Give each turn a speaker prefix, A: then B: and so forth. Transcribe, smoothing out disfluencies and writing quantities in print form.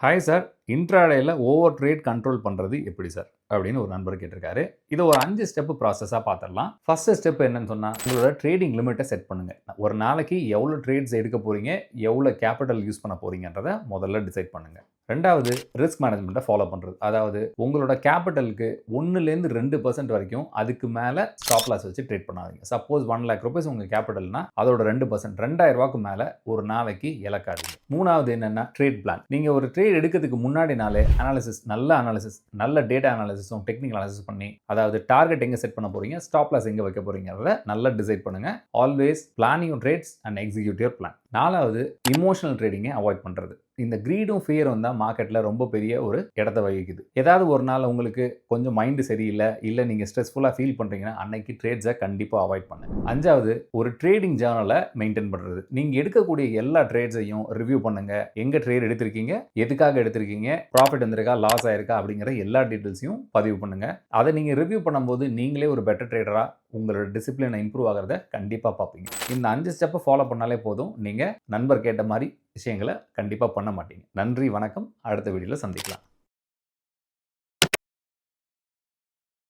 A: Hi sir, இன்ட்ராடேல over trade control பண்ணுறது எப்படி சார் அப்படின்னு ஒரு நண்பர் கேட்டிருக்காரு. இதை ஒரு 5 ஸ்டெப் ப்ராசஸாக பார்த்துடலாம். ஃபர்ஸ்ட் ஸ்டெப் என்னன்னு சொன்னால், உங்களோட ட்ரேடிங் லிமிட்டை செட் பண்ணுங்க. ஒரு நாளைக்கு எவ்வளோ ட்ரேட்ஸ் எடுக்க போறீங்க, எவ்வளோ கேபிட்டல் யூஸ் பண்ண போறீங்கன்றதை முதல்ல டிசைட் பண்ணுங்க. ரெண்டாவது, ரிஸ்க் மேனேஜ்மெண்ட்டை ஃபாலோ பண்ணுறது. அதாவது உங்களோட கேபிட்டலுக்கு 1லேருந்து 2% வரைக்கும் அதுக்கு மேலே ஸ்டாப் லாஸ் வச்சு ட்ரேட் பண்ணாதீங்க. சப்போஸ் 1 லேக் ருபீஸ் உங்கள் கேபிட்டல்னா அதோட 2% 2000 ரூபாய்க்கு மேலே ஒரு நாளைக்கு இலக்காதீங்க. மூணாவது என்னன்னா, ட்ரேட் பிளான். நீங்கள் ஒரு ட்ரேட் எடுக்கிறதுக்கு முன்னாடி நாளே அனாலிசிஸ், நல்ல டேட்டா அனாலிசிஸும் டெக்னிக்கல் அனாலிசிஸ் பண்ணி, அதாவது டார்கெட் எங்கே செட் பண்ண போறீங்க, ஸ்டாப் லாஸ் எங்கே வைக்க போறீங்கிறத நல்லா டிசைட் பண்ணுங்க. Always planning your trades and execute your plan. நாலாவது, இமோஷனல் ட்ரேடிங்கை அவாய்ட் பண்ணுறது. இந்த கிரீடும் ஃபியரும் தான் மார்க்கெட்டில் ரொம்ப பெரிய ஒரு இடத்த வகிக்குது. ஏதாவது ஒரு நாள் உங்களுக்கு கொஞ்சம் மைண்டு சரியில்லை, இல்லை நீங்கள் ஸ்ட்ரெஸ்ஃபுல்லாக ஃபீல் பண்ணுறீங்கன்னா அன்னைக்கு ட்ரேட்ஸை கண்டிப்பாக அவாய்ட் பண்ணுங்க. அஞ்சாவது, ஒரு ட்ரேடிங் ஜேர்னலை மெயின்டைன் பண்ணுறது. நீங்கள் எடுக்கக்கூடிய எல்லா ட்ரேட்ஸையும் ரிவ்யூ பண்ணுங்க. எங்கே ட்ரேட் எடுத்திருக்கீங்க, எதுக்காக எடுத்திருக்கீங்க, ப்ராஃபிட் வந்திருக்கா, லாஸ் ஆயிருக்கா அப்படிங்கிற எல்லா டீட்டெயில்ஸையும் பதிவு பண்ணுங்க. அதை நீங்கள் ரிவ்யூ பண்ணும்போது நீங்களே ஒரு பெட்டர் ட்ரேடராக உங்களோட டிசிப்ளினை இம்ப்ரூவ் ஆகிறத கண்டிப்பாக பார்ப்பீங்க. இந்த 5 ஸ்டெப்பை ஃபாலோ பண்ணாலே போதும், நீங்கள் நண்பர் கேட்ட மாதிரி விஷயங்களை கண்டிப்பாக பண்ண மாட்டீங்க. நன்றி, வணக்கம். அடுத்த வீடியோவில் சந்திக்கலாம்.